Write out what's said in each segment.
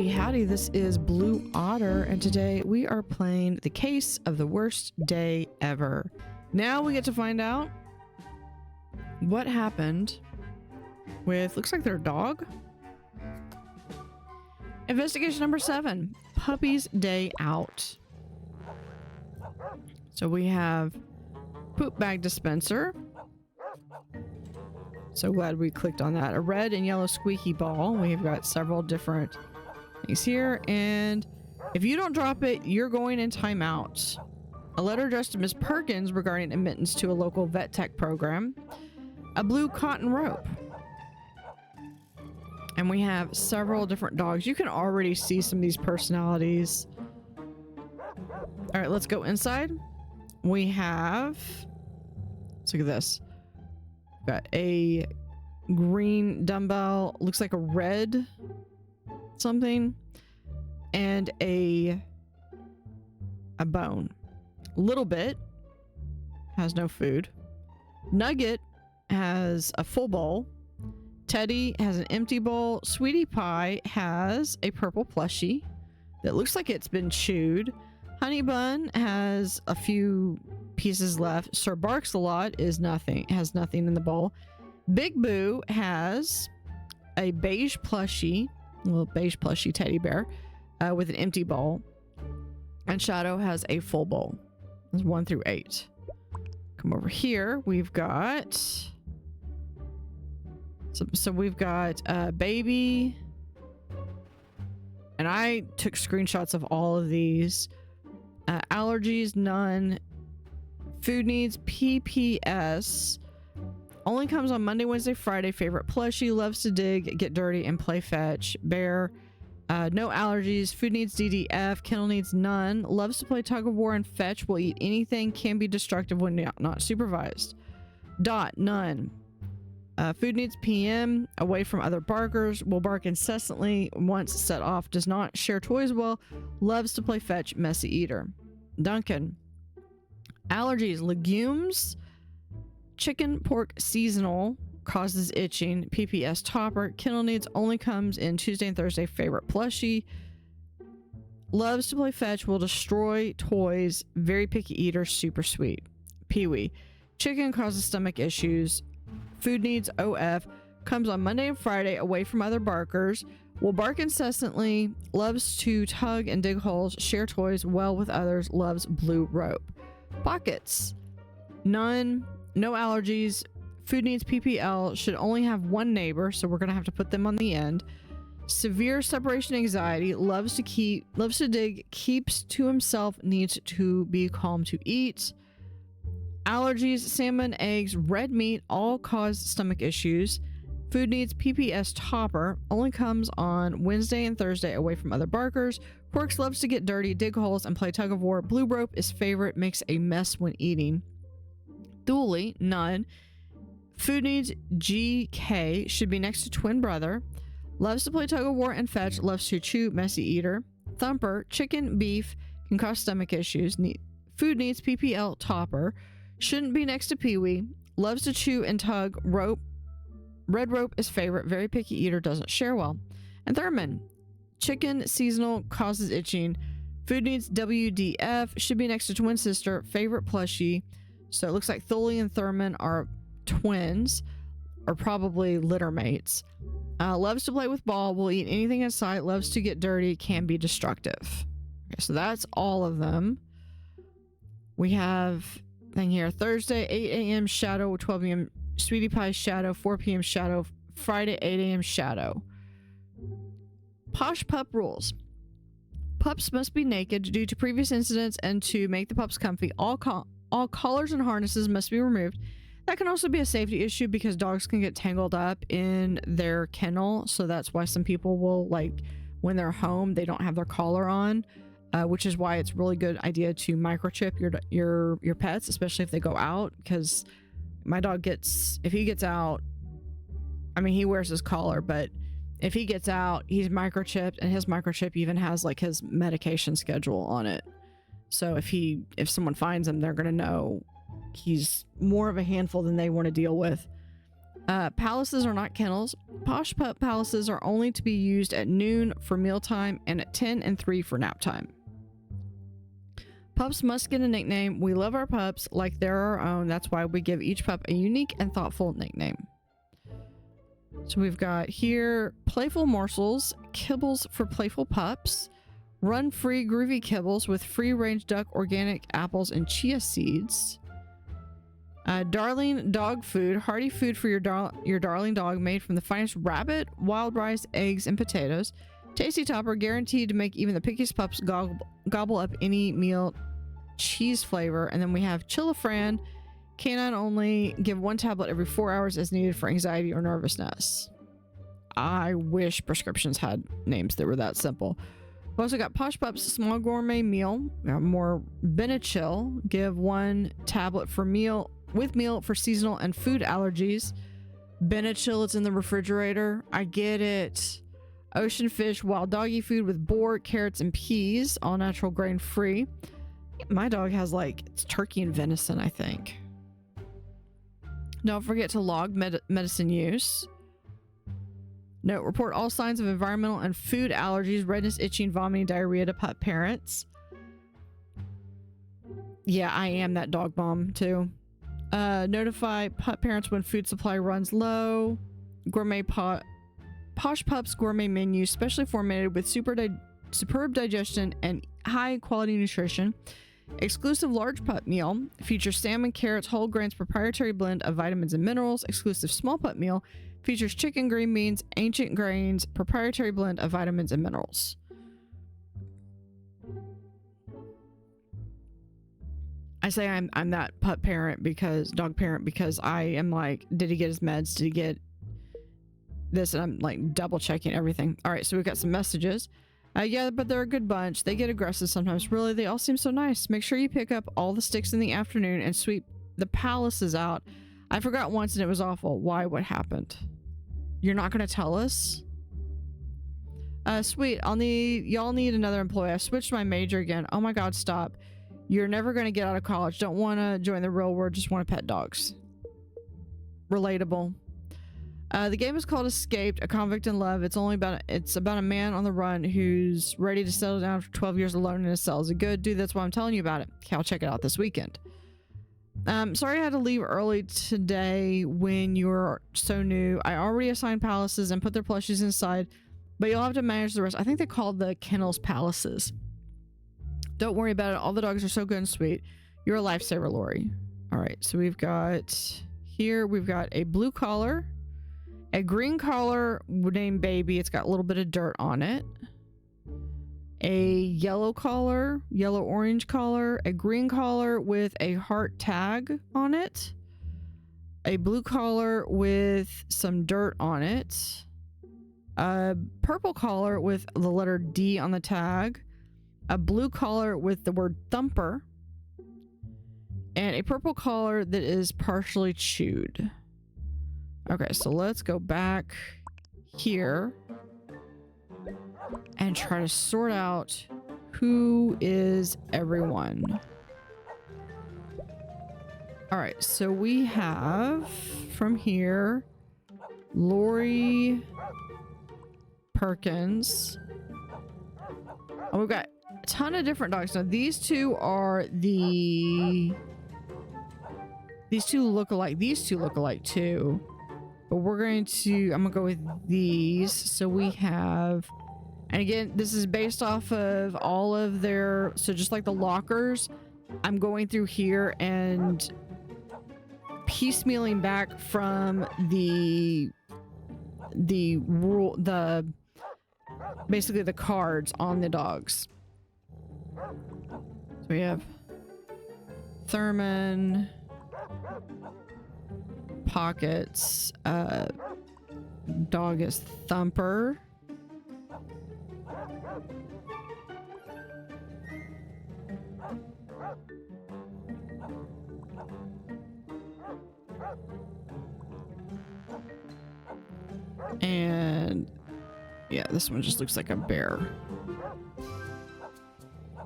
Howdy, howdy, this is Blue Otter, and today we are playing the case of the worst day ever. Now we get to find out what happened with, looks like their dog. Investigation number 7, Puppy's Day Out. So we have poop bag dispenser. So glad we clicked on that. A red and yellow squeaky ball. We've got several different things here, and if you don't drop it, you're going in timeout. A letter addressed to Ms. Perkins regarding admittance to a local vet tech program. A blue cotton rope. And we have several different dogs. You can already see some of these personalities. All right, let's go inside. We have, let's look at this. Got a green dumbbell, looks like a red something, and a bone. Little Bit has no food. Nugget has a full bowl. Teddy has an empty bowl. Sweetie Pie has a purple plushie that looks like it's been chewed. Honey Bun has a few pieces left. Sir Barks a Lot has nothing in the bowl. Big Boo has a beige plushie, a little beige plushie teddy bear with an empty bowl. And Shadow has a full bowl. That's 1 through 8. Come over here. We've got so we've got Baby, and I took screenshots of all of these. Allergies, none. Food needs, PPS. Only comes on Monday, Wednesday, Friday. Favorite plushie, loves to dig, get dirty, and play fetch. Bear, no allergies. Food needs, DDF. Kennel needs, none. Loves to play tug of war and fetch. Will eat anything. Can be destructive when not supervised. Dot, none. Food needs, PM. Away from other barkers. Will bark incessantly once set off. Does not share toys well. Loves to play fetch. Messy eater. Duncan. Allergies, legumes, chicken, pork, seasonal, causes itching, PPS topper. Kennel needs, only comes in Tuesday and Thursday. Favorite plushie. Loves to play fetch, will destroy toys, very picky eater, super sweet. Pee-wee. Chicken causes stomach issues. Food needs, OF, comes on Monday and Friday, away from other barkers. Will bark incessantly, loves to tug and dig holes, share toys well with others, loves blue rope. Pockets, none, no allergies. Food needs, PPL, should only have one neighbor, so we're gonna have to put them on the end. Severe separation anxiety, loves to dig, keeps to himself, needs to be calm to eat. Allergies, salmon, eggs, red meat, all cause stomach issues. Food needs, PPS topper, only comes on Wednesday and Thursday, away from other barkers. Quirks, loves to get dirty, dig holes, and play tug of war. Blue rope is favorite, makes a mess when eating. Thule, none. Food needs, GK, should be next to twin brother. Loves to play tug of war and fetch, loves to chew, messy eater. Thumper, chicken, beef, can cause stomach issues. Food needs, PPL topper, shouldn't be next to Pee-wee. Loves to chew and tug, rope. Red rope is favorite, very picky eater, doesn't share well. And Thurman, chicken, seasonal, causes itching. Food needs, WDF, should be next to twin sister, favorite plushie. So it looks like Thule and Thurman are twins, or probably litter mates. Loves to play with ball, will eat anything in sight, loves to get dirty, can be destructive. Okay, so that's all of them. We have thing here, Thursday, 8 a.m. Shadow, 12 a.m. Sweetie Pie Shadow, 4 p.m. Shadow, Friday, 8 a.m. Shadow. Posh pup rules. Pups must be naked due to previous incidents and to make the pups comfy. All collars and harnesses must be removed. That can also be a safety issue because dogs can get tangled up in their kennel. So that's why some people will, like, when they're home, they don't have their collar on, which is why it's really good idea to microchip your pets, especially if they go out, because my dog if he gets out, I mean, he wears his collar, but if he gets out, he's microchipped, and his microchip even has like his medication schedule on it. So if someone finds him, they're going to know he's more of a handful than they want to deal with. Palaces are not kennels. Posh pup palaces are only to be used at noon for mealtime and at 10 and 3 for nap time. Pups must get a nickname. We love our pups like they're our own. That's why we give each pup a unique and thoughtful nickname. So we've got here playful morsels, kibbles for playful pups, run free groovy kibbles with free range duck organic apples and chia seeds. Darling dog food, hearty food for your darling dog made from the finest rabbit, wild rice, eggs, and potatoes. Tasty topper, guaranteed to make even the pickiest pups gobble up any meal. Cheese flavor. And then we have Chillafran, canine only, give 1 tablet every 4 hours as needed for anxiety or nervousness. I wish prescriptions had names that were that simple. We've also got Posh Pups small gourmet meal. We got more Benechill, give 1 tablet for meal for seasonal and food allergies. Benechill, it's in the refrigerator. I get it. Ocean fish, wild doggy food with boar, carrots, and peas, all natural, grain free. My dog has it's turkey and venison, I think. Don't forget to log medicine use. Note, report all signs of environmental and food allergies, redness, itching, vomiting, diarrhea to pup parents. Yeah, I am that dog mom too. Notify pup parents when food supply runs low. Gourmet Posh Pups gourmet menu, specially formulated with superb digestion and high quality nutrition. Exclusive large pup meal features salmon, carrots, whole grains, proprietary blend of vitamins and minerals. Exclusive small pup meal features chicken, green beans, ancient grains, proprietary blend of vitamins and minerals. I say I'm that dog parent because I am like, did he get his meds? Did he get this? And I'm like double checking everything. All right, so we've got some messages. Yeah, but they're a good bunch. They get aggressive sometimes. Really, they all seem so nice. Make sure you pick up all the sticks in the afternoon and sweep the palaces out. I forgot once and it was awful. Why? What happened? You're not going to tell us? Sweet. Y'all need another employee. I switched my major again. Oh my God, stop. You're never going to get out of college. Don't want to join the real world. Just want to pet dogs. Relatable. The game is called Escaped, A Convict in Love. It's about a man on the run who's ready to settle down for 12 years alone in a cell. Is it good? Dude, that's why I'm telling you about it. Okay, I'll check it out this weekend. Sorry I had to leave early today when you're so new. I already assigned palaces and put their plushies inside, but you'll have to manage the rest. I think they call the kennels palaces. Don't worry about it. All the dogs are so good and sweet. You're a lifesaver, Lori. All right, so we've got a blue collar, a green collar named Baby. It's got a little bit of dirt on it. A yellow collar, yellow-orange collar, a green collar with a heart tag on it, a blue collar with some dirt on it, a purple collar with the letter D on the tag, a blue collar with the word Thumper, and a purple collar that is partially chewed. Okay, so let's go back here and try to sort out who is everyone. All right, so we have from here Lori Perkins. Oh, we've got a ton of different dogs. Now these two look alike. These two look alike too. But I'm gonna go with these. So we have, and again, this is based off of all of their, so just like the lockers, I'm going through here and piecemealing back from basically the cards on the dogs. So we have Thurman, Pockets, dog is Thumper. And yeah, this one just looks like a bear.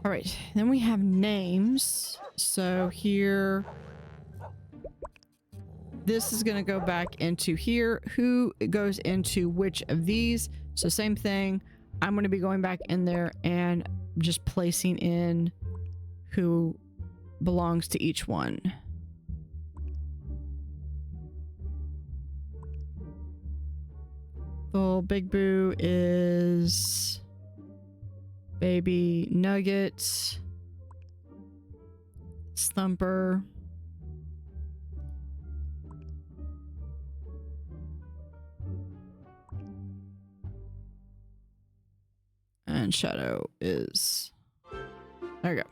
All right, then we have names. So here this is going to go back into here. Who goes into which of these? So same thing. I'm going to be going back in there and just placing in who belongs to each one. The Big Boo is Baby Nugget. Thumper. And Shadow is... There we go.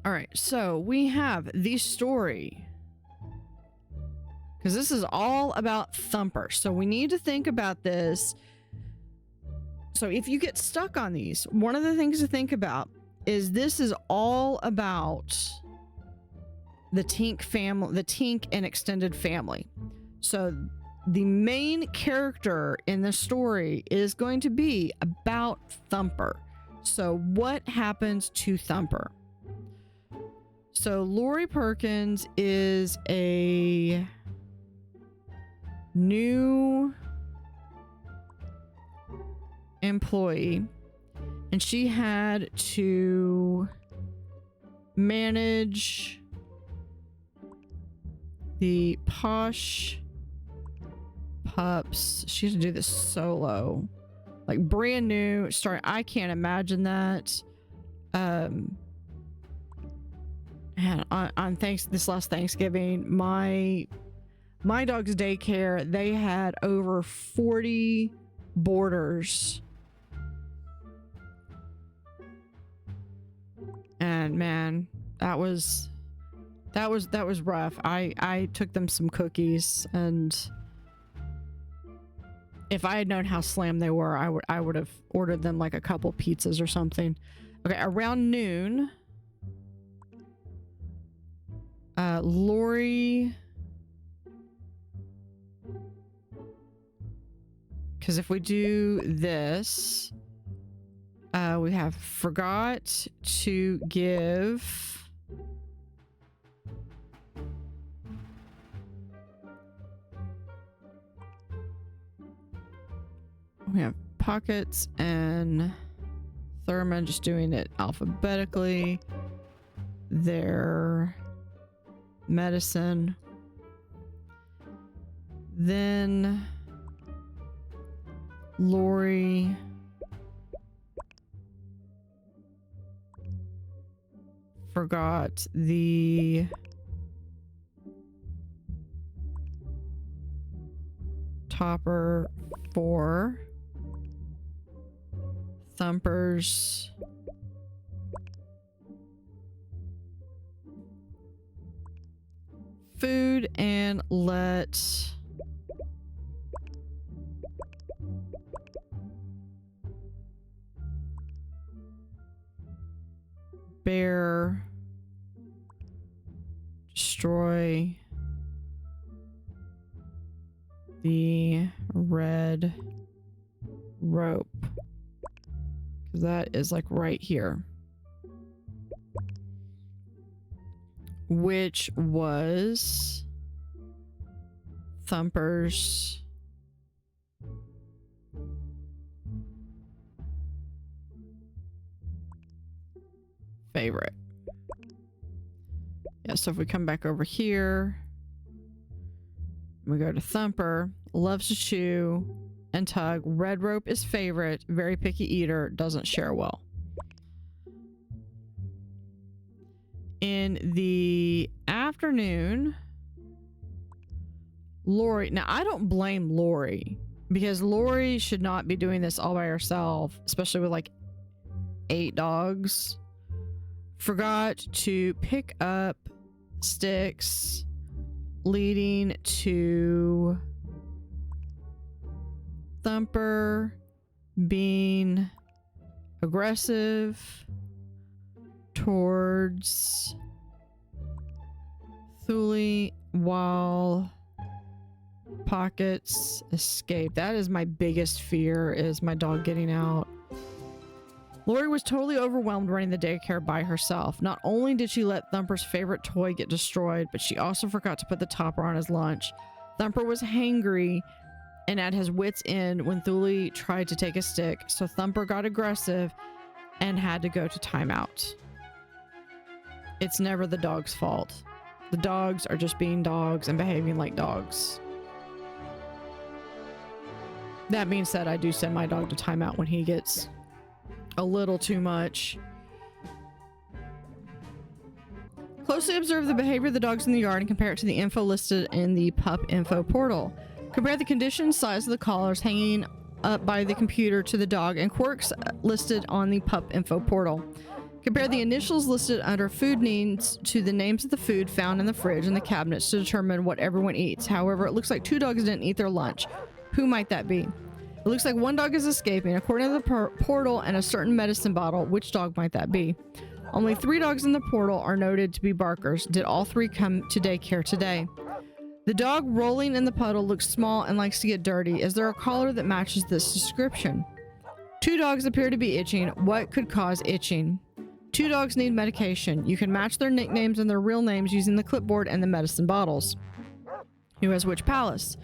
Alright, so we have the story. Because this is all about Thumper. So we need to think about this. So if you get stuck on these, one of the things to think about is this is all about the Tink family, the Tink and extended family. So the main character in the story is going to be about Thumper. So what happens to Thumper? So Lori Perkins is a new employee, and she had to manage the posh pups. She had to do this solo, like brand new start. I can't imagine that. And on this last Thanksgiving, my dog's daycare, they had over 40 boarders. And man, that was rough. I took them some cookies, and if I had known how slammed they were, I would have ordered them like a couple pizzas or something. Okay, around noon, Lori, because if we do this, we have forgot to give we have Pockets and Thurman just doing it alphabetically. Their medicine. Then Lori forgot the topper for Thumper's food, and let Bear destroy the red rope, because that is like right here, which was Thumper's favorite. Yeah, so if we come back over here, we go to Thumper, loves to chew and tug. Red rope is favorite, very picky eater, doesn't share well. In the afternoon, Lori, now I don't blame Lori, because Lori should not be doing this all by herself, especially with like 8 dogs. Forgot to pick up sticks leading to Thumper being aggressive towards Thule while Pockets escape. That is my biggest fear, is my dog getting out. Lori was totally overwhelmed running the daycare by herself. Not only did she let Thumper's favorite toy get destroyed, but she also forgot to put the topper on his lunch. Thumper was hangry and at his wits' end when Thule tried to take a stick, so Thumper got aggressive and had to go to timeout. It's never the dog's fault. The dogs are just being dogs and behaving like dogs. That being said, I do send my dog to timeout when he gets a little too much. Closely observe the behavior of the dogs in the yard and compare it to the info listed in the pup info portal. Compare the condition, size of the collars hanging up by the computer to the dog and quirks listed on the pup info portal. Compare the initials listed under food needs to the names of the food found in the fridge and the cabinets to determine what everyone eats. However, it looks like 2 dogs didn't eat their lunch. Who might that be? It looks like 1 dog is escaping. According to the portal and a certain medicine bottle, which dog might that be? Only 3 dogs in the portal are noted to be barkers. Did all 3 come to daycare today? The dog rolling in the puddle looks small and likes to get dirty. Is there a collar that matches this description? 2 dogs appear to be itching. What could cause itching? 2 dogs need medication. You can match their nicknames and their real names using the clipboard and the medicine bottles. Who has which palace?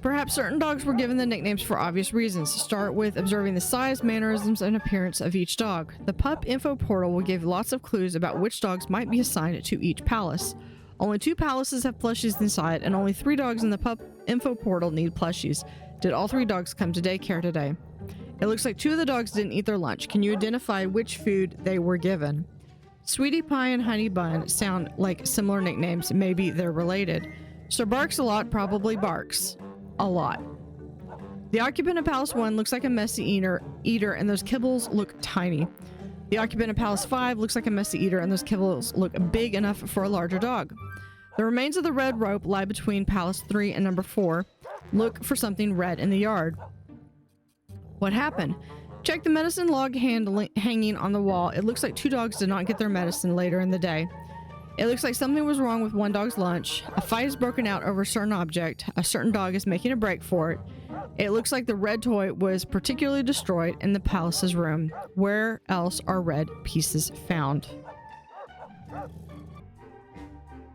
Perhaps certain dogs were given the nicknames for obvious reasons. Start with observing the size, mannerisms, and appearance of each dog. The pup info portal will give lots of clues about which dogs might be assigned to each palace. Only 2 palaces have plushies inside, and only 3 dogs in the pup info portal need plushies. Did all 3 dogs come to daycare today? It looks like 2 of the dogs didn't eat their lunch. Can you identify which food they were given? Sweetie Pie and Honey Bun sound like similar nicknames. Maybe they're related. So Barks a Lot probably barks a lot. The occupant of Palace 1 looks like a messy eater and those kibbles look tiny. The occupant of Palace 5 looks like a messy eater and those kibbles look big enough for a larger dog. The remains of the red rope lie between Palace 3 and number 4. Look for something red in the yard. What happened? Check the medicine log hanging on the wall. It looks like 2 dogs did not get their medicine later in the day. It looks like something was wrong with 1 dog's lunch. A fight has broken out over a certain object. A certain dog is making a break for it. It looks like the red toy was particularly destroyed in the palace's room. Where else are red pieces found?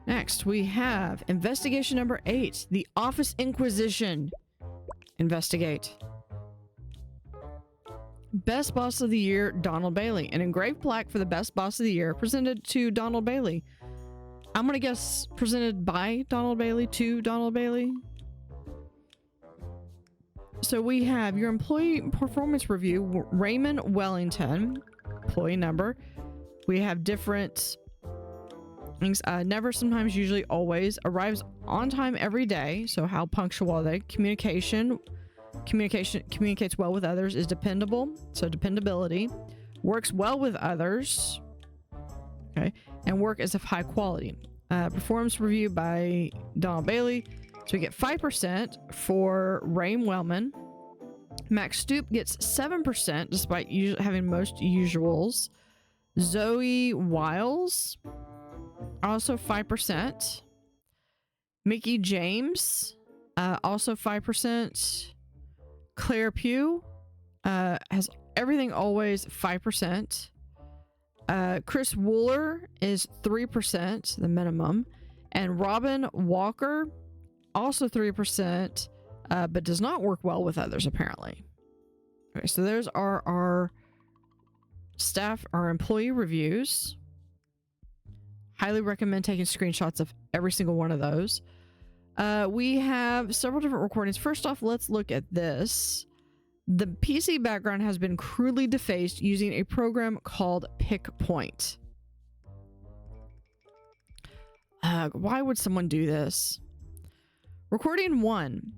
Next, we have investigation number 8, the Office Inquisition. Investigate. Best Boss of the Year, Donald Bailey. An engraved plaque for the Best Boss of the Year presented to Donald Bailey. I'm gonna guess presented by Donald Bailey to Donald Bailey. So we have your employee performance review, Raymond Wellington, employee number. We have different things. Never, sometimes, usually, always. Arrives on time every day. So how punctual are they? Communication communicates well with others, is dependable, so dependability. Works well with others, okay, and work is of high quality. Performance review by Donald Bailey. So we get 5% for Raym Wellman. Max Stoop gets 7% despite having most usuals. Zoe Wiles also 5%. Mickey James also 5%. Claire Pugh has everything always 5%. Chris Wooler is 3%, the minimum. And Robin Walker, also 3%, but does not work well with others, apparently. Okay, so there's our staff, our employee reviews. Highly recommend taking screenshots of every single one of those. We have several different recordings. First off, let's look at this. The PC background has been crudely defaced using a program called PicPoint. Why would someone do this? Recording 1,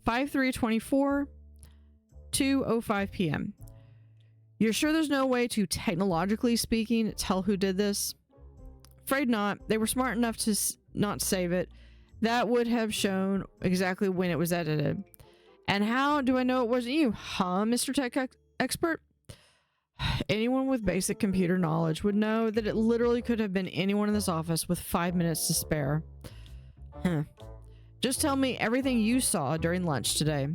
5/3/24, 2:05 p.m. You're sure there's no way to, technologically speaking, tell who did this? Afraid not. They were smart enough to not save it. That would have shown exactly when it was edited. And how do I know it wasn't you? Huh, Mr. Tech Expert? Anyone with basic computer knowledge would know that it literally could have been anyone in this office with 5 minutes to spare. Just tell me everything you saw during lunch today.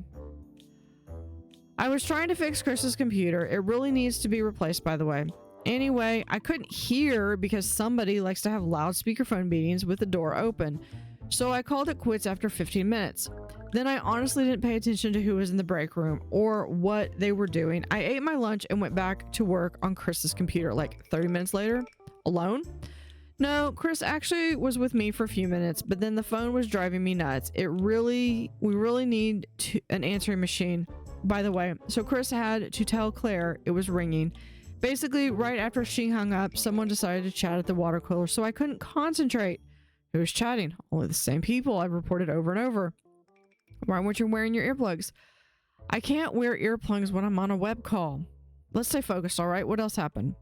I was trying to fix Chris's computer. It really needs to be replaced, by the way. Anyway, I couldn't hear because somebody likes to have loud speakerphone meetings with the door open. So I called it quits after 15 minutes. Then I honestly didn't pay attention to who was in the break room or what they were doing. I ate my lunch and went back to work on Chris's computer like 30 minutes later. Alone? No, Chris actually was with me for a few minutes, but then the phone was driving me nuts. We really need an answering machine. By the way, so Chris had to tell Claire it was ringing. Basically, right after she hung up, someone decided to chat at the water cooler, so I couldn't concentrate. Who was chatting? Only the same people I've reported over and over. Why weren't you wearing your earplugs? I can't wear earplugs when I'm on a web call. Let's stay focused, all right? What else happened?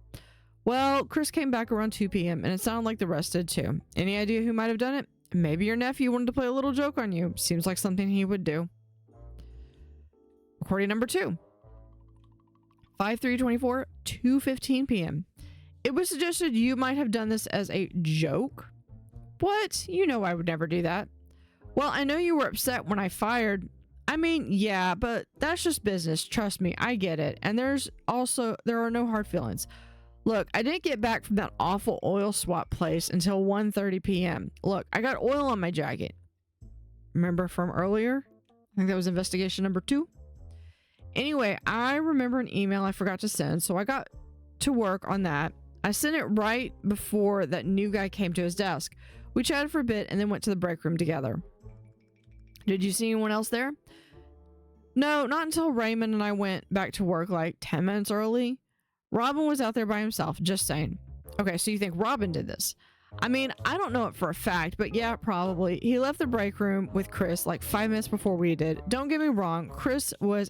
Well, Chris came back around 2 p.m. and it sounded like the rest did too. Any idea who might have done it? Maybe your nephew wanted to play a little joke on you. Seems like something he would do. Recording number 2. 5/3/24, 2:15 p.m. It was suggested you might have done this as a joke. What? You know I would never do that. Well, I know you were upset when I fired. I mean, yeah, but that's just business. Trust me, I get it. And there are no hard feelings. Look, I didn't get back from that awful oil swap place until 1:30 p.m. Look, I got oil on my jacket. Remember from earlier? I think that was investigation number 2. Anyway, I remember an email I forgot to send, so I got to work on that. I sent it right before that new guy came to his desk. We chatted for a bit and then went to the break room together. Did you see anyone else there? No, not until Raymond and I went back to work like 10 minutes early. Robin was out there by himself, just saying. Okay, so you think Robin did this? I mean, I don't know it for a fact, but yeah, probably. He left the break room with Chris like 5 minutes before we did. Don't get me wrong, Chris was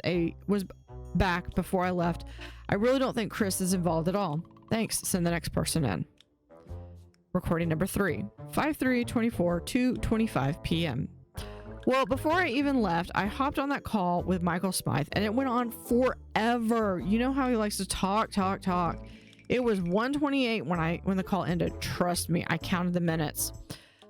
back before I left. I really don't think Chris is involved at all. Thanks, send the next person in. Recording number 3, 5/3/24, 2:25 p.m. Well, before I even left, I hopped on that call with Michael Smythe and it went on forever. You know how he likes to talk. It was 1:28 when the call ended. Trust me, I counted the minutes.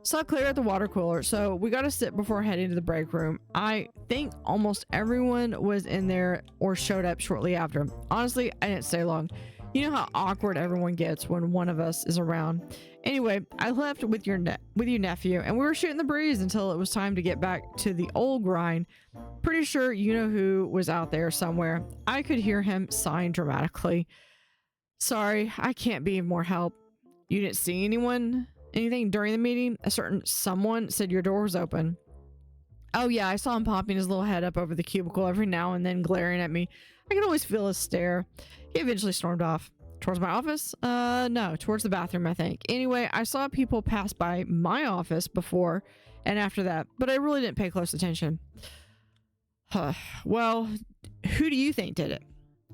Saw Claire at the water cooler, so we got to sit before heading to the break room. I think almost everyone was in there or showed up shortly after. Honestly, I didn't stay long. You know how awkward everyone gets when one of us is around. Anyway, I left with your nephew and we were shooting the breeze until it was time to get back to the old grind. Pretty sure you know who was out there somewhere. I could hear him sighing dramatically. Sorry, I can't be of more help. You didn't see anything during the meeting? A certain someone said your door was open. Oh yeah, I saw him popping his little head up over the cubicle every now and then glaring at me. I could always feel his stare. He eventually stormed off. Towards my office? No, towards the bathroom, I think. Anyway, I saw people pass by my office before and after that, but I really didn't pay close attention. Well, who do you think did it?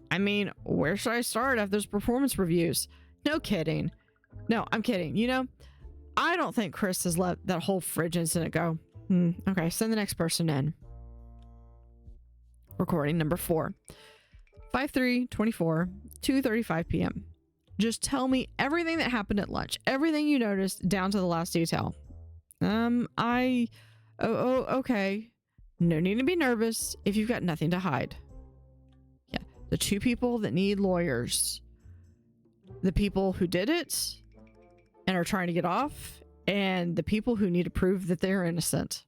I mean, where should I start after those performance reviews? No kidding. No, I'm kidding. You know, I don't think Chris has let that whole fridge incident go. Okay, send the next person in. Recording number 4. 5/3/24, 2:35 p.m. Just tell me everything that happened at lunch. Everything you noticed down to the last detail. Okay. No need to be nervous if you've got nothing to hide. Yeah, the 2 people that need lawyers. The people who did it and are trying to get off, and the people who need to prove that they're innocent.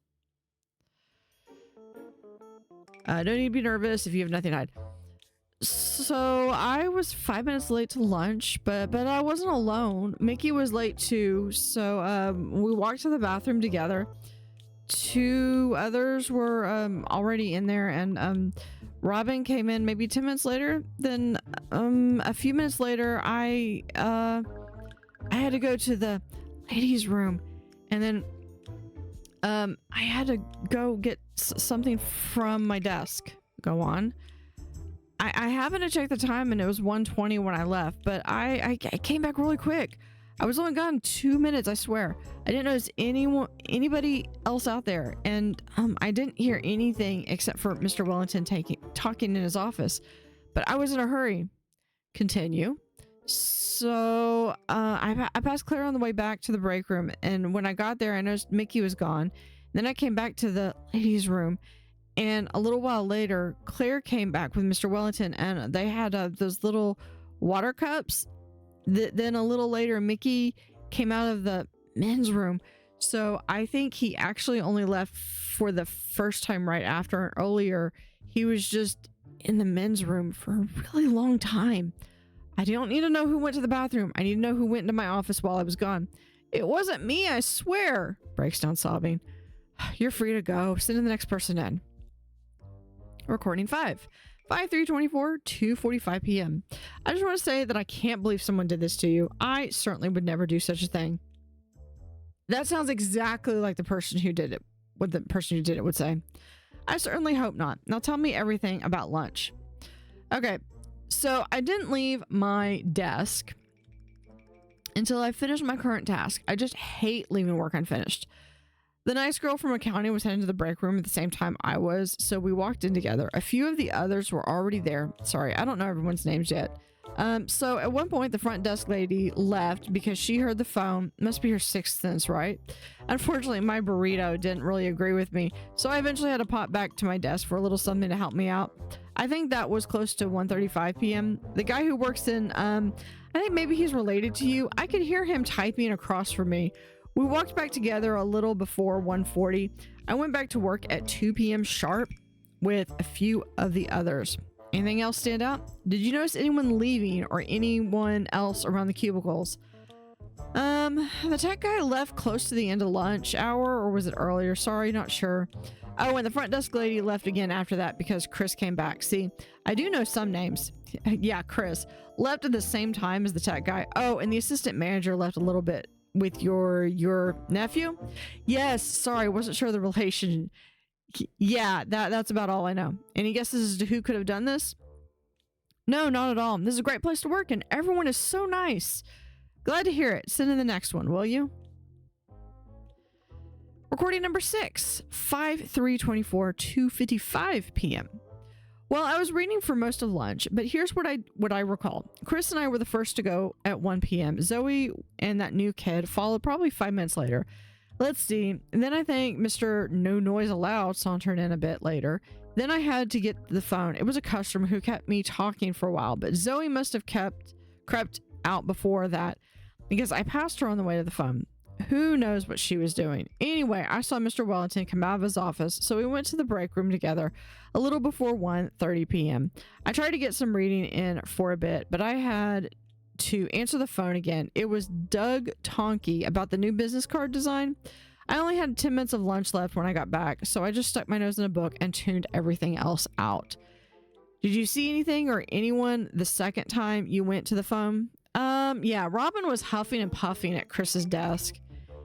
No need to be nervous if you have nothing to hide. So I was 5 minutes late to lunch, but I wasn't alone. Mickey was late too, so we walked to the bathroom together. 2 others were already in there, and Robin came in maybe 10 minutes later. Then a few minutes later, I had to go to the ladies' room, and then I had to go get something from my desk. Go on. I happened to check the time and it was 1:20 when I left, but I came back really quick. I was only gone 2 minutes, I swear. I didn't notice anybody else out there, and I didn't hear anything except for Mr. Wellington talking in his office, but I was in a hurry. Continue. So I passed Claire on the way back to the break room, and when I got there, I noticed Mickey was gone. Then I came back to the ladies' room, And a little while later, Claire came back with Mr. Wellington, and they had those little water cups. Then a little later, Mickey came out of the men's room. So I think he actually only left for the first time right after. And earlier, he was just in the men's room for a really long time. I don't need to know who went to the bathroom. I need to know who went into my office while I was gone. It wasn't me, I swear. Breaks down sobbing. You're free to go. Send the next person in. Recording 5/3/24, 2:45 p.m. I just want to say that I can't believe someone did this to you. I certainly would never do such a thing. That sounds exactly like the person who did it, what the person who did it would say. I certainly hope not. Now tell me everything about lunch. Okay, so I didn't leave my desk until I finished my current task. I just hate leaving work unfinished. The nice girl from accounting was heading to the break room at the same time I was, so we walked in together. A few of the others were already there. Sorry, I don't know everyone's names yet. So at one point, the front desk lady left because she heard the phone. Must be her sixth sense, right? Unfortunately, my burrito didn't really agree with me, so I eventually had to pop back to my desk for a little something to help me out. I think that was close to 1:35 p.m. The guy who works in, I think maybe he's related to you. I could hear him typing across from me. We walked back together a little before 1:40. I went back to work at 2 p.m. sharp with a few of the others. Anything else stand out? Did you notice anyone leaving or anyone else around the cubicles? The tech guy left close to the end of lunch hour, or was it earlier? Sorry, not sure. Oh, and the front desk lady left again after that because Chris came back. See, I do know some names. Yeah, Chris left at the same time as the tech guy. Oh, and the assistant manager left a little bit with your nephew. Yes, sorry, wasn't sure the relation. Yeah, that's about all I know. Any guesses as to who could have done this? No, not at all. This is a great place to work and everyone is so nice. Glad to hear it. Send in the next one, will you? Recording number 6, 5/3/24, 2:55 p.m. Well, I was reading for most of lunch, but here's what I recall. Chris and I were the first to go at 1 p.m. Zoe and that new kid followed probably 5 minutes later. Let's see. And then I think Mr. No Noise Allowed sauntered in a bit later. Then I had to get the phone. It was a customer who kept me talking for a while, but Zoe must have crept out before that because I passed her on the way to the phone. Who knows what she was doing? Anyway, I saw Mr. Wellington come out of his office, so we went to the break room together a little before 1:30 p.m. I tried to get some reading in for a bit, but I had to answer the phone again. It was Doug Tonky about the new business card design. I only had 10 minutes of lunch left when I got back, so I just stuck my nose in a book and tuned everything else out. Did you see anything or anyone the second time you went to the phone? Yeah, Robin was huffing and puffing at Chris's desk.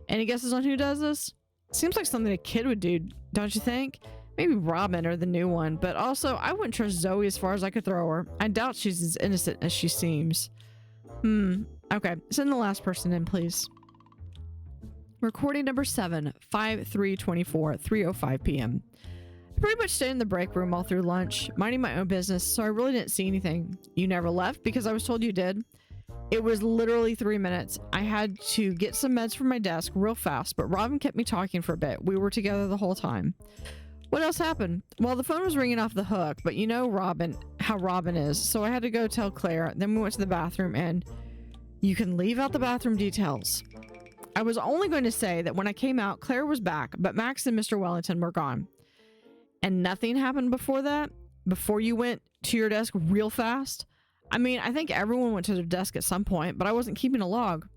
Any guesses on who does this? Seems like something a kid would do, don't you think? Maybe Robin or the new one, but also I wouldn't trust Zoe as far as I could throw her. I doubt she's as innocent as she seems. Okay, send the last person in, please. Recording number 7, 5/3/24, 3:05 p.m. I pretty much stayed in the break room all through lunch, minding my own business, so I really didn't see anything. You never left because I was told you did. It was literally 3 minutes. I had to get some meds from my desk real fast, but Robin kept me talking for a bit. We were together the whole time. What else happened? Well, the phone was ringing off the hook, but you know Robin, how Robin is, so I had to go tell Claire. Then we went to the bathroom, and you can leave out the bathroom details. I was only going to say that when I came out, Claire was back, but Max and Mr. Wellington were gone. And nothing happened before that? Before you went to your desk real fast? I mean, I think everyone went to their desk at some point, but I wasn't keeping a log.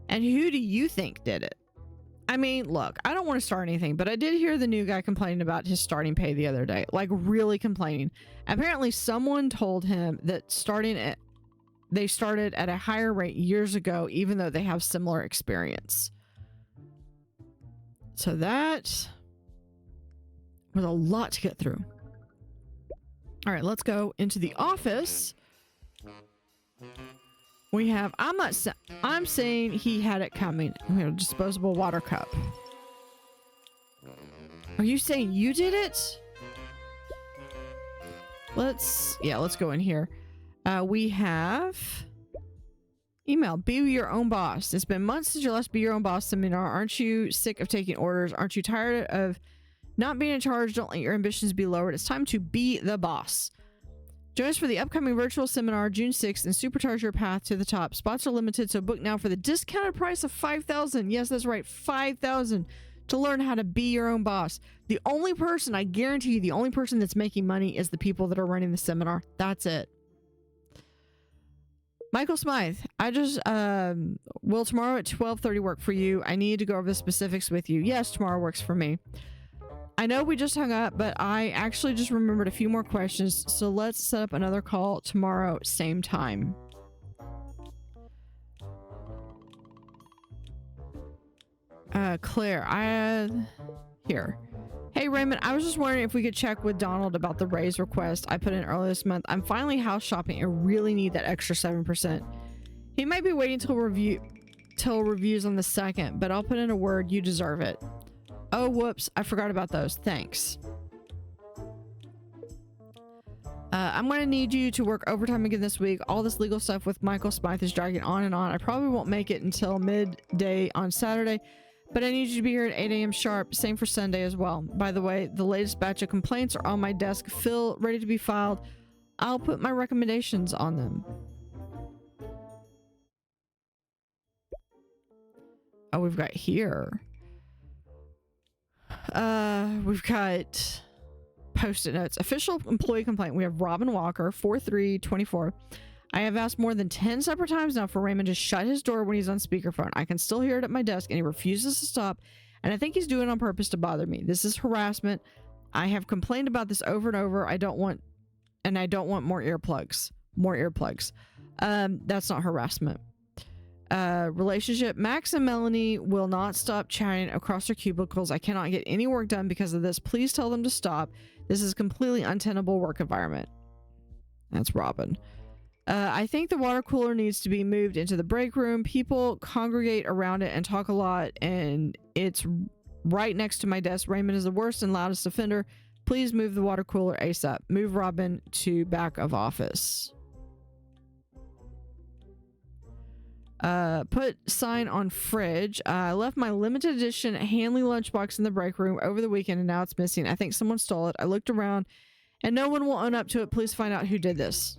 And who do you think did it? I mean, look, I don't want to start anything, but I did hear the new guy complaining about his starting pay the other day. Like, really complaining. Apparently, someone told him that they started at a higher rate years ago, even though they have similar experience. So that was a lot to get through. All right, let's go into the office. We have, I'm saying he had it coming. We have a disposable water cup. Are you saying you did it? Let's go in here. We have email. Be your own boss. It's been months since your last Be Your Own Boss seminar. Aren't you sick of taking orders? Aren't you tired of Not being in charge, don't let your ambitions be lowered. It's time to be the boss. Join us for the upcoming virtual seminar June 6th and supercharge your path to the top. Spots are limited, so book now for the discounted price of $5,000. Yes, that's right, $5,000 to learn how to be your own boss. The only person, I guarantee you, the only person that's making money is the people that are running the seminar. That's it. Michael Smythe, I just, will tomorrow at 12:30 work for you? I need to go over the specifics with you. Yes, tomorrow works for me. I know we just hung up, but I actually just remembered a few more questions, so let's set up another call tomorrow, same time. Claire, here. Hey Raymond, I was just wondering if we could check with Donald about the raise request I put in earlier this month. I'm finally house shopping and really need that extra 7%. He might be waiting till reviews on the 2nd, but I'll put in a word. You deserve it. Oh, whoops. I forgot about those. Thanks. I'm going to need you to work overtime again this week. All this legal stuff with Michael Smythe is dragging on and on. I probably won't make it until midday on Saturday, but I need you to be here at 8 a.m. sharp. Same for Sunday as well. By the way, the latest batch of complaints are on my desk, ready to be filed. I'll put my recommendations on them. Oh, we've got here. We've got post-it notes. Official employee complaint. We have Robin Walker, 4324. I have asked more than 10 separate times now for Raymond to shut his door when he's on speakerphone. I can still hear it at my desk and he refuses to stop, and I think he's doing it on purpose to bother me. This is harassment. I have complained about this over and over. I don't want more earplugs. That's not harassment. Relationship. Max and Melanie will not stop chatting across their cubicles. I cannot get any work done because of this. Please tell them to stop. This is completely untenable work environment. That's Robin. I think the water cooler needs to be moved into the break room. People congregate around it and talk a lot, and it's right next to my desk. Raymond is the worst and loudest offender. Please move the water cooler ASAP. Move Robin to back of office. Put sign on fridge. I left my limited edition Hanley lunchbox in the break room over the weekend and now it's missing. I think someone stole it. I looked around and no one will own up to it. Please find out who did this.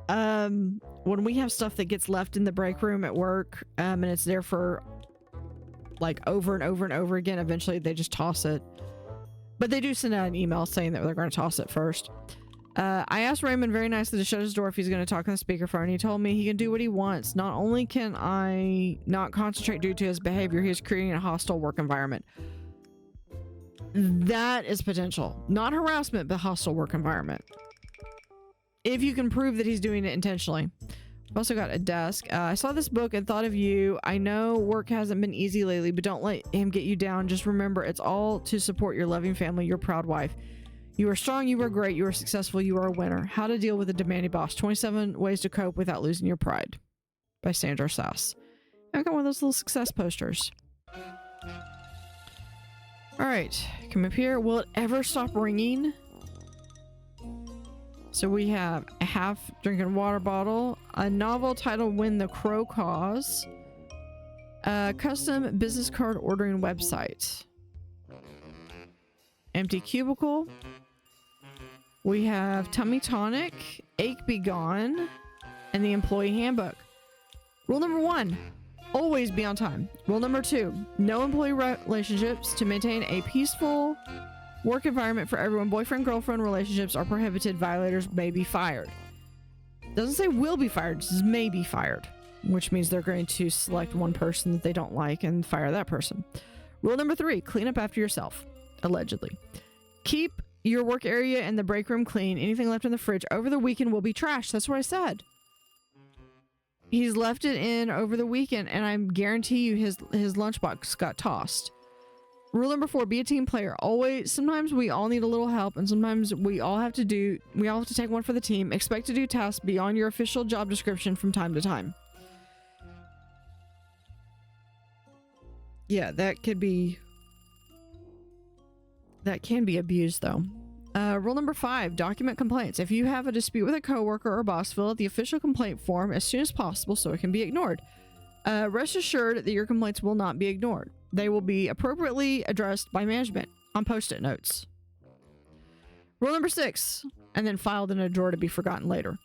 When we have stuff that gets left in the break room at work, and it's there for like over and over and over again, eventually they just toss it. But they do send out an email saying that they're going to toss it first. I asked Raymond very nicely to shut his door if he's going to talk on the speakerphone. He told me he can do what he wants. Not only can I not concentrate due to his behavior, he is creating a hostile work environment. That is potential. Not harassment, but hostile work environment. If you can prove that he's doing it intentionally. I've also got a desk. I saw this book and thought of you. I know work hasn't been easy lately, but don't let him get you down. Just remember, it's all to support your loving family, your proud wife. You are strong, you are great, you are successful, you are a winner. How to deal with a demanding boss. 27 ways to cope without losing your pride. By Sandra Sass. I got one of those little success posters. Alright, come up here. Will it ever stop ringing? So we have a half drinking water bottle, a novel titled When the Crow Caws, a custom business card ordering website, empty cubicle. We have tummy tonic, ache be gone, and the employee handbook. Rule number 1, always be on time. Rule number 2, no employee relationships. To maintain a peaceful work environment for everyone, boyfriend-girlfriend relationships are prohibited. Violators may be fired. Doesn't say will be fired, it says may be fired, which means they're going to select one person that they don't like and fire that person. Rule number 3, clean up after yourself, allegedly. Keep your work area and the break room clean. Anything left in the fridge over the weekend will be trashed. That's what I said. He's left it in over the weekend, and I guarantee you his lunchbox got tossed. Rule number 4, be a team player. Always, sometimes we all need a little help, and sometimes we all have to take one for the team. Expect to do tasks beyond your official job description from time to time. Yeah, that can be abused though. Rule number 5, document complaints. If you have a dispute with a coworker or boss, fill out the official complaint form as soon as possible so it can be ignored. Rest assured that your complaints will not be ignored. They will be appropriately addressed by management. on post-it notes. Rule number 6, and then filed in a drawer to be forgotten later.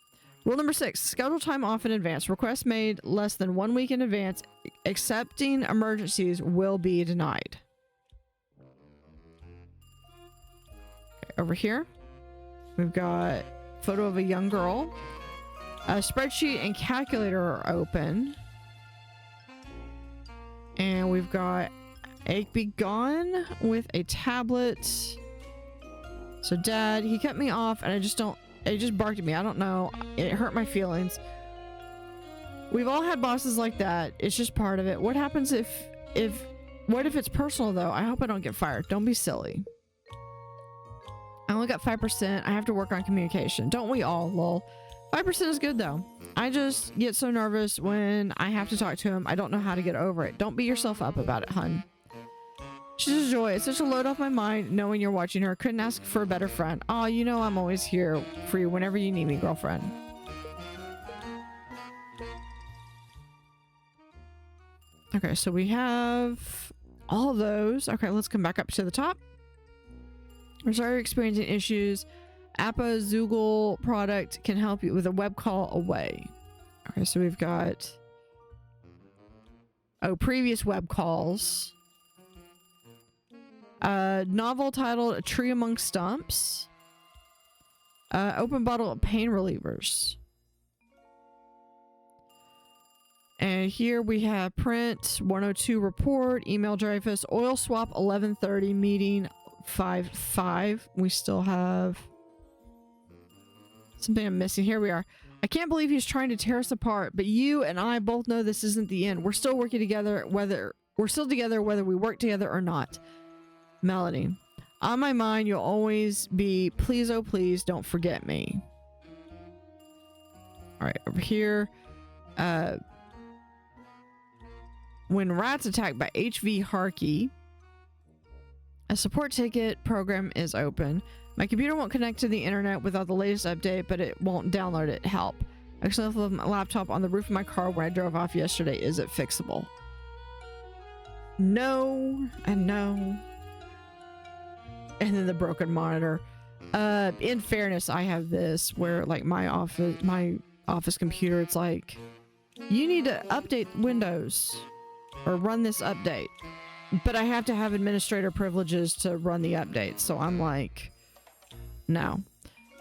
Rule number 6, schedule time off in advance. Requests made less than 1 week in advance, excepting emergencies, will be denied. Okay, over here, we've got a photo of a young girl. A spreadsheet and calculator are open. And we've got Egg Gone with a tablet. So Dad, he cut me off and it just barked at me. I don't know. It hurt my feelings. We've all had bosses like that. It's just part of it. What happens what if it's personal though? I hope I don't get fired. Don't be silly. I only got 5%. I have to work on communication. Don't we all, lol. 5% is good though. I just get so nervous when I have to talk to him. I don't know how to get over it. Don't beat yourself up about it, hun. She's a joy. It's such a load off my mind knowing you're watching her. Couldn't ask for a better friend. Oh, you know I'm always here for you whenever you need me, girlfriend. Okay, so we have all those. Okay, let's come back up to the top. We're sorry you're experiencing issues. Appa Zoogle product can help you with a web call away. Okay, so we've got previous web calls. Novel titled A Tree Among Stumps. Open bottle of pain relievers. And here we have print 102 report, email Dreyfus, oil swap 11:30, meeting 5:05. We still have something I'm missing. Here we are. I can't believe he's trying to tear us apart, but you and I both know this isn't the end. We're still working together, whether we work together or not. Melody. On my mind, you'll always be. Please, oh please, don't forget me. All right, over here. When rats attacked by HV Harkey, a support ticket program is open. My computer won't connect to the internet without the latest update, but it won't download it. Help. I accidentally left my laptop on the roof of my car when I drove off yesterday. Is it fixable? No, and no. And then the broken monitor. In fairness, I have this where like my office computer, it's like, you need to update Windows or run this update. But I have to have administrator privileges to run the updates. So I'm like, no.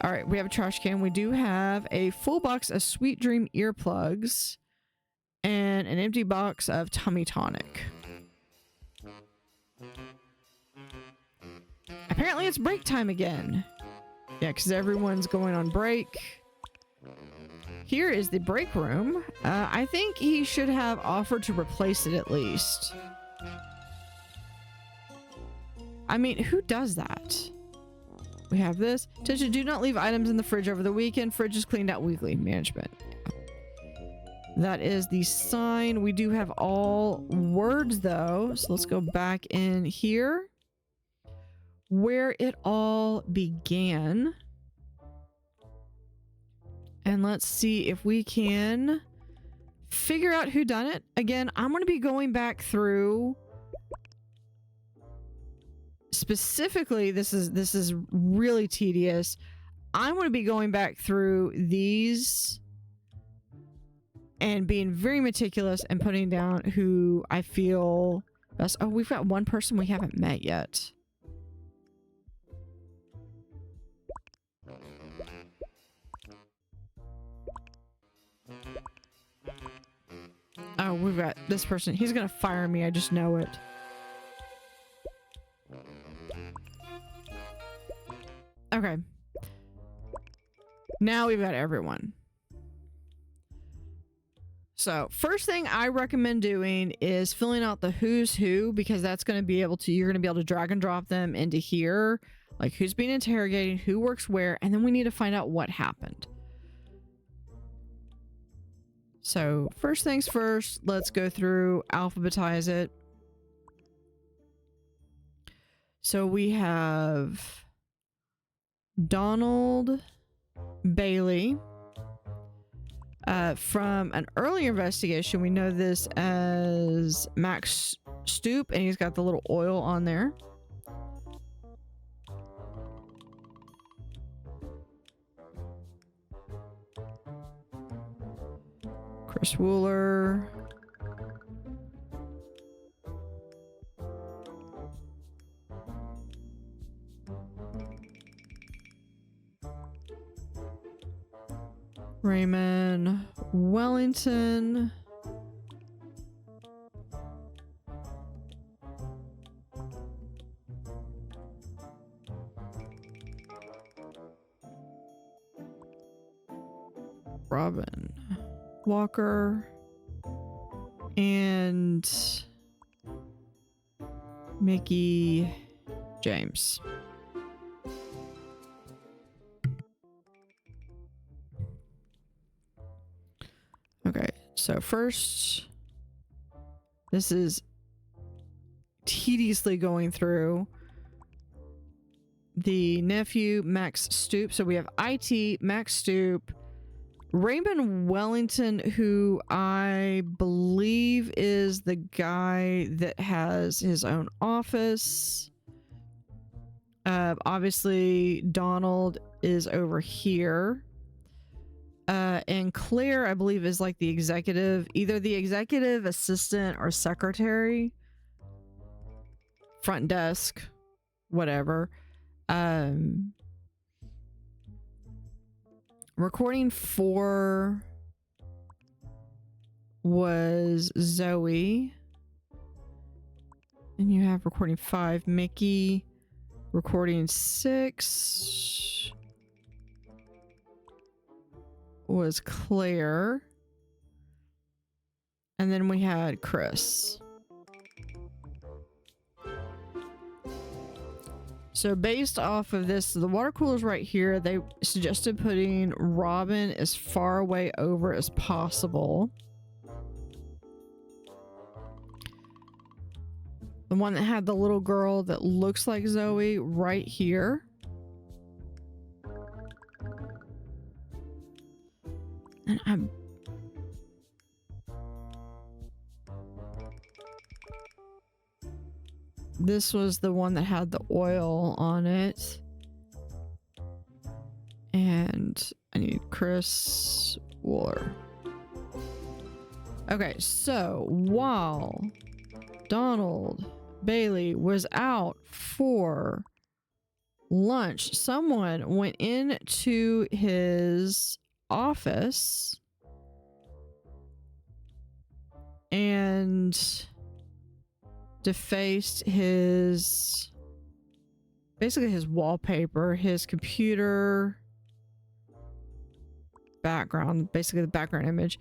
All right, we have a trash can. We do have a full box of Sweet Dream earplugs and an empty box of Tummy Tonic. Apparently it's break time again. Yeah, because everyone's going on break. Here is the break room. I think he should have offered to replace it at least. I mean, who does that? We have this. Attention, do not leave items in the fridge over the weekend. Fridge is cleaned out weekly. Management. That is the sign. We do have all words though. So let's go back in here. Where it all began. And let's see if we can figure out who done it. Again, I'm going to be going back through. Specifically, this is really tedious. I'm going to be going back through these and being very meticulous and putting down who I feel best. Oh, we've got one person we haven't met yet. Oh, we've got this person. He's gonna fire me. I just know it. Okay. Now we've got everyone. So first thing I recommend doing is filling out the who's who, because that's going to be able to, you're going to be able to drag and drop them into here, like who's being interrogated, who works where, and then we need to find out what happened. So first things first, let's go through, alphabetize it. So we have Donald Bailey. From an earlier investigation, we know this as Max Stoop, and he's got the little oil on there. Chris Wooler. Raymond Wellington. Robin Walker and Mickey James. Okay, so first, this is tediously going through the nephew, Max Stoop. So we have IT, Max Stoop, Raymond Wellington, who I believe is the guy that has his own office. Obviously, Donald is over here. And Claire, I believe, is like the executive, either the executive assistant or secretary. Front desk, whatever. Recording 4 was Zoe. And you have recording 5, Mickey. Recording 6 was Claire. And then we had Chris. So based off of this, the water cooler's right here. They suggested putting Robin as far away over as possible. The one that had the little girl that looks like Zoe right here. And this was the one that had the oil on it. And I need Chris Wooler. Okay, so while Donald Bailey was out for lunch, someone went into his office and defaced his, basically his wallpaper, his computer background, basically the background image,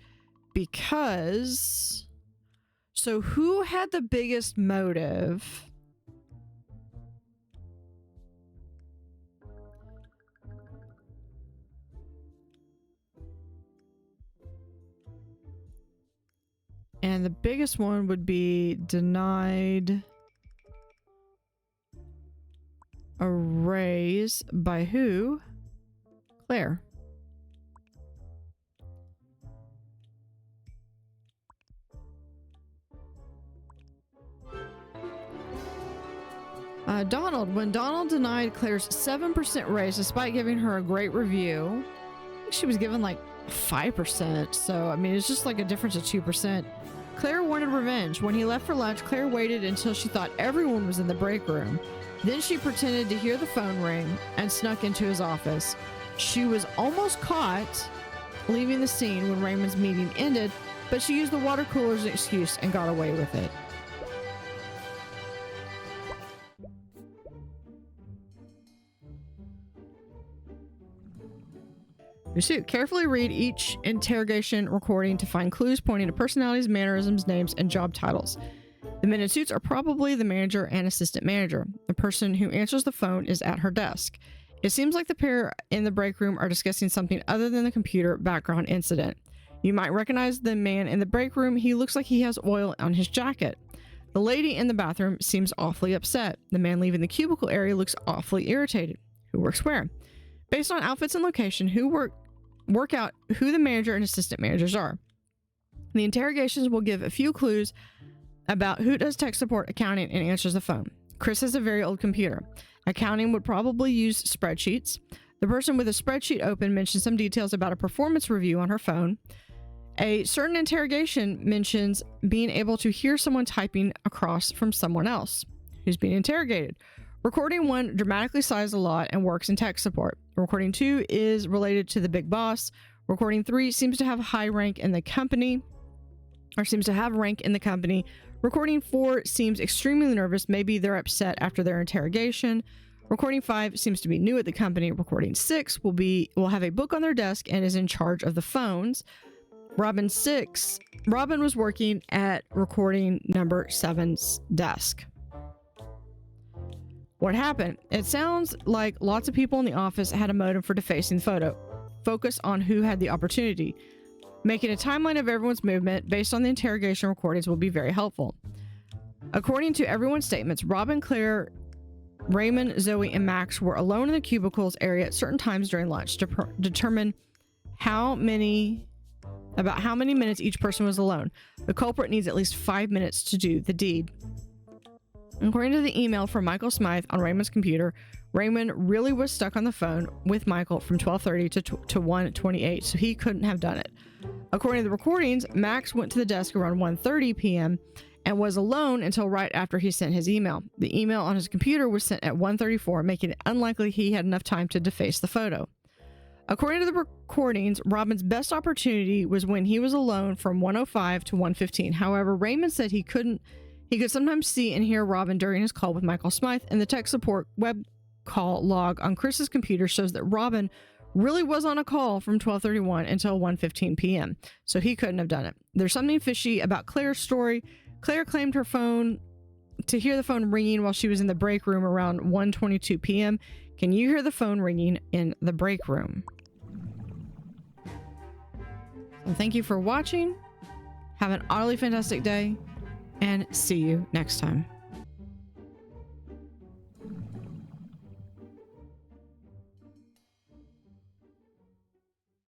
because, so who had the biggest motive? And the biggest one would be denied a raise by who? Claire. Donald. When Donald denied Claire's 7% raise despite giving her a great review, I think she was given like 5%. So, I mean, it's just like a difference of 2%. Claire wanted revenge. When he left for lunch, Claire waited until she thought everyone was in the break room. Then she pretended to hear the phone ring and snuck into his office. She was almost caught leaving the scene when Raymond's meeting ended, but she used the water cooler as an excuse and got away with it. Pursuit. Carefully read each interrogation recording to find clues pointing to personalities, mannerisms, names, and job titles. The men in suits are probably the manager and assistant manager. The person who answers the phone is at her desk. It seems like the pair in the break room are discussing something other than the computer background incident. You might recognize the man in the break room. He looks like he has oil on his jacket. The lady in the bathroom seems awfully upset. The man leaving the cubicle area looks awfully irritated. Who works where? Based on outfits and location, work out who the manager and assistant managers are. The interrogations will give a few clues about who does tech support, accounting, and answers the phone. Chris has a very old computer. Accounting would probably use spreadsheets. The person with a spreadsheet open mentioned some details about a performance review on her phone. A certain interrogation mentions being able to hear someone typing across from someone else who's being interrogated. Recording 1 dramatically sighs a lot and works in tech support. Recording 2 is related to the big boss. Recording 3 seems to have high rank in the company, or seems to have rank in the company. Recording 4 seems extremely nervous. Maybe they're upset after their interrogation. Recording 5 seems to be new at the company. Recording 6 will have a book on their desk and is in charge of the phones. Robin was working at recording number 7's desk. What happened? It sounds like lots of people in the office had a motive for defacing the photo. Focus on who had the opportunity. Making a timeline of everyone's movement based on the interrogation recordings will be very helpful. According to everyone's statements, Robin, Claire, Raymond, Zoe, and Max were alone in the cubicles area at certain times during lunch to determine how many minutes each person was alone. The culprit needs at least 5 minutes to do the deed. According to the email from Michael Smythe on Raymond's computer, Raymond really was stuck on the phone with Michael from 12:30 to 1:28, so he couldn't have done it. According to the recordings, Max went to the desk around 1:30 p.m. and was alone until right after he sent his email. The email on his computer was sent at 1:34, making it unlikely he had enough time to deface the photo. According to the recordings, Robin's best opportunity was when he was alone from 1:05 to 1:15. However, Raymond said he could sometimes see and hear Robin during his call with Michael Smythe, and the tech support web call log on Chris's computer shows that Robin really was on a call from 12:31 until 1:15 p.m., so he couldn't have done it. There's something fishy about Claire's story. Claire claimed her phone to hear the phone ringing while she was in the break room around 1:22 p.m. Can you hear the phone ringing in the break room? Well, thank you for watching. Have an utterly fantastic day, and see you next time.